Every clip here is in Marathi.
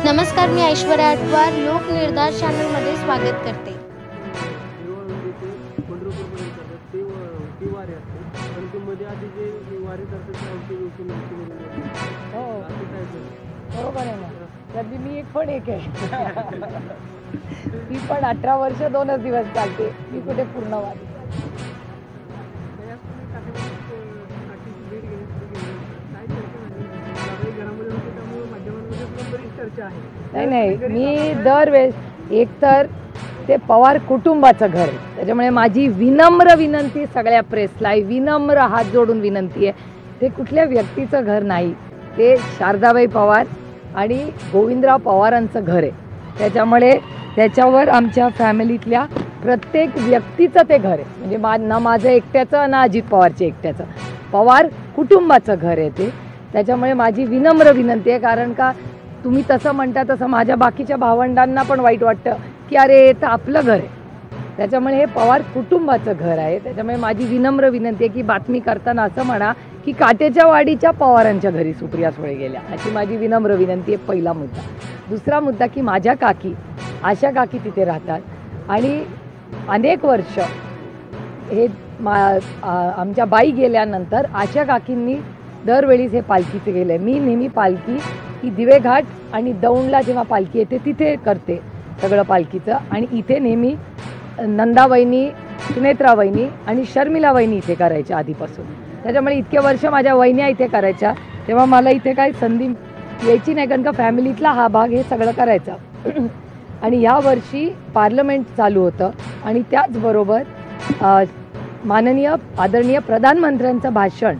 नमस्कार, मी ऐश्वर्या अटवार लोकनिर्धार चॅनलमध्ये स्वागत करते. बरोबर आहे ना. त्यातली मी पण एक आहे. ती पण 18 वर्ष 2च दिवस चालते. मी कुठे पूर्ण वारी. नाही, मी दरवेळेस एकतर ते पवार कुटुंबाचं घर आहे, त्याच्यामुळे माझी विनम्र विनंती सगळ्या प्रेसला, विनम्र हात जोडून विनंती आहे, ते कुठल्या व्यक्तीचं घर नाही, ते शारदाबाई पवार आणि गोविंदराव पवारांचं घर आहे. त्याच्यामुळे त्याच्यावर आमच्या फॅमिलीतल्या प्रत्येक व्यक्तीचं ते घर आहे. म्हणजे ना माझं एकट्याचं ना अजित पवारच्या एकट्याचं, पवार कुटुंबाचं घर आहे ते. त्याच्यामुळे माझी विनम्र विनंती आहे, कारण का तुम्ही तसं म्हणता तसं माझ्या बाकीच्या भावंडांना पण वाईट वाटतं की अरे तर आपलं घर आहे. त्याच्यामुळे हे पवार कुटुंबाचं घर आहे. त्याच्यामुळे माझी विनम्र विनंती आहे की बातमी करताना असं म्हणा की काटेच्या वाडीच्या पवारांच्या घरी सुप्रिया सुळे गेल्या, अशी माझी विनम्र विनंती आहे. पहिला मुद्दा. दुसरा मुद्दा की माझ्या काकी आशा काकी तिथे राहतात आणि अनेक वर्ष हे आमच्या बाई गेल्यानंतर आशा काकींनी दरवेळीच हे पालखीचे गेले. मी नेहमी पालखी ही दिवेघाट आणि दौंडला जेव्हा पालखी येते तिथे करते सगळं पालखीचं, आणि इथे नेहमी नंदावहिनी, सुनेत्रा वहिनी आणि शर्मिला वहिनी इथे करायच्या आधीपासून. त्याच्यामुळे इतके वर्ष माझ्या वहिन्या इथे करायच्या, तेव्हा मला इथे काही संधी यायची नाही, कारण का फॅमिलीतला हा भाग हे सगळं करायचा. आणि ह्या वर्षी पार्लमेंट चालू होतं आणि त्याचबरोबर माननीय आदरणीय प्रधानमंत्र्यांचं भाषण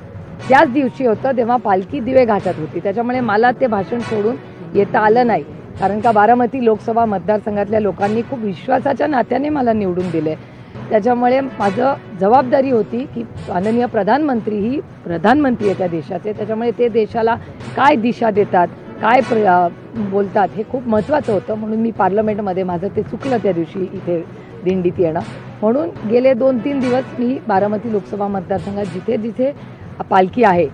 त्याच दिवशी होतं, तेव्हा पालखी दिवेघाटात होती. त्याच्यामुळे मला ते भाषण सोडून येता आलं नाही, कारण का बारामती लोकसभा मतदारसंघातल्या लोकांनी खूप विश्वासाच्या नात्याने मला निवडून दिले. त्याच्यामुळे माझं जबाबदारी होती की माननीय प्रधानमंत्री ही प्रधानमंत्री आहे त्या देशाचे, त्याच्यामुळे ते देशाला काय दिशा देतात, काय बोलतात हे खूप महत्त्वाचं होतं. म्हणून मी पार्लमेंटमध्ये माझं ते चुकलं त्या दिवशी इथे दिंडीत येणं. म्हणून गेले 2-3 दिवस मी बारामती लोकसभा मतदारसंघात जिथे जिथे पालखी आहे,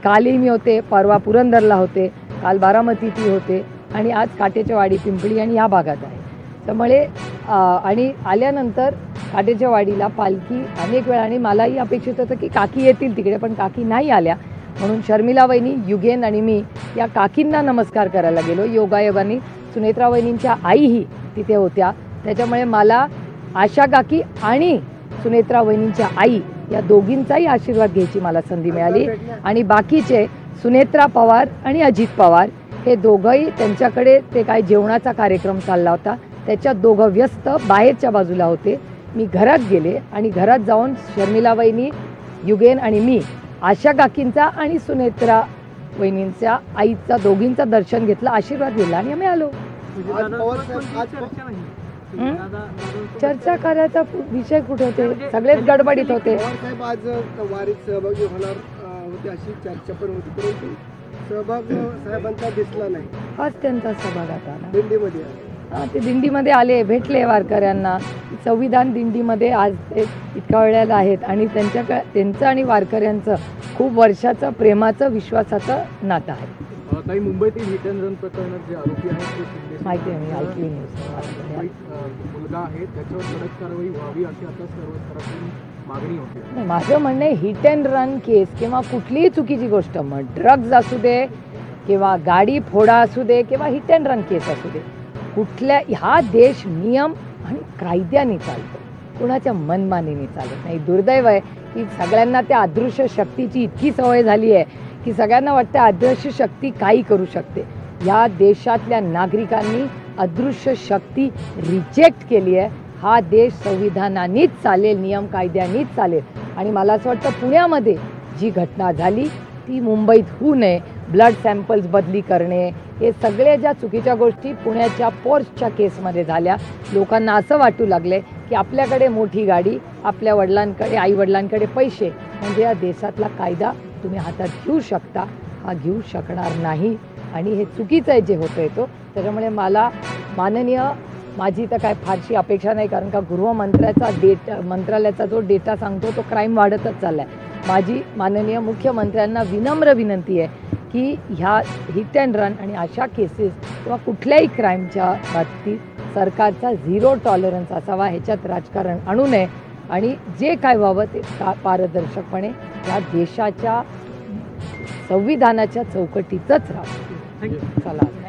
कालही मी होते, परवा पुरंदरला होते, काल बारामतीती होते आणि आज काटेच्या वाडी, पिंपळी आणि ह्या भागात आहे. त्यामुळे आणि आल्यानंतर काटेच्या वाडीला पालखी अनेक वेळा, आणि मलाही अपेक्षित होतं की काकी येतील तिकडे, पण काकी नाही आल्या. म्हणून शर्मिला वहिनी, युगेन आणि मी या काकींना नमस्कार करायला गेलो. योगायोगाने सुनेत्रा वहिनींच्या आईही तिथे होत्या. त्याच्यामुळे मला आशा काकी आणि सुनेत्रा वहिनींच्या आई या दोघींचाही आशीर्वाद घ्यायची मला संधी मिळाली. आणि बाकीचे सुनेत्रा पवार आणि अजित पवार हे दोघंही, त्यांच्याकडे ते काय जेवणाचा कार्यक्रम चालला होता, त्याच्यात दोघं व्यस्त बाहेरच्या बाजूला होते. मी घरात गेले आणि घरात जाऊन शर्मिला वहिनी, युगेन आणि मी आशा काकींचा आणि सुनेत्रा वहिनींच्या आईचा दोघींचा दर्शन घेतलं, आशीर्वाद दिला आणि आम्ही आलो. चर्चा करायचा विषय कुठे होते, सगळेच गडबडीत होते. आज वारीत सहभागी होणार होते अशी चर्चा पण होती, परंतु सहभाग साहेबांचा दिसला नाही. हाच त्यांचा सहभाग आता दिंडीमध्ये. ते दिंडीमध्ये आले, भेटले वारकऱ्यांना. संविधान दिंडीमध्ये आज ते इतक्या वेळेला आहेत आणि त्यांचं आणि वारकऱ्यांचं खूप वर्षाचं प्रेमाचं, विश्वासाचं नातं आहे. काही मुंबईतील हिट अँड रन प्रकरणात जे आरोपी आहेत माहिती आहे, मी ऐकली न्यूज. मुलगा आहे, त्याच्यावर कडक कारवाई व्हावी अशी आता सर्व स्तरातून मागणी होते. माझं म्हणणं आहे, हिट अँड रन केस किंवा कुठलीही चुकीची गोष्ट, मग ड्रग्ज असू दे किंवा गाडी फोडा असू दे किंवा हिट अँड रन केस असू दे, कुठल्या, हा देश नियम आणि कायद्याने चालतो, कुणाच्या मनमानीने चालत नाही. दुर्दैव आहे की सगळ्यांना त्या अदृश्य शक्तीची इतकी सवय झाली आहे की सगळ्यांना वाटतं अदृश्य शक्ती काही करू शकते. या देशातल्या नागरिकांनी अदृश्य शक्ती रिजेक्ट केली आहे. हा देश संविधानानेच चालेल, नियम कायद्यानेच चालेल. आणि मला असं वाटतं पुण्यामध्ये जी घटना झाली ती मुंबईत होऊ नये. ब्लड सॅम्पल्स बदली करणे, हे सगळे ज्या चुकीच्या गोष्टी पुण्याच्या पोर्सच्या केसमध्ये झाल्या, लोकांना असं वाटू लागले की आपल्याकडे मोठी गाडी, आपल्या वडिलांकडे, आईवडिलांकडे पैसे, म्हणजे या देशातला कायदा तुम्ही हातात घेऊ शकता. हा घेऊ शकणार नाही आणि हे चुकीचं आहे जे होतं आहे तो. त्याच्यामुळे मला माझी तर काय फारशी अपेक्षा नाही, कारण का गृहमंत्र्याचा मंत्रालयाचा जो डेटा सांगतो तो क्राईम वाढतच चालला आहे. माझी माननीय मुख्यमंत्र्यांना विनम्र विनंती आहे की ह्या हिट अँड रन आणि अशा केसेस किंवा कुठल्याही क्राईमच्या बाबतीत सरकारचा 0 टॉलरन्स असावा, ह्याच्यात राजकारण आणू नये आणि जे काय व्हावं ते पारदर्शकपणे या देशाच्या संविधानाच्या चौकटीतच राहावं. चला.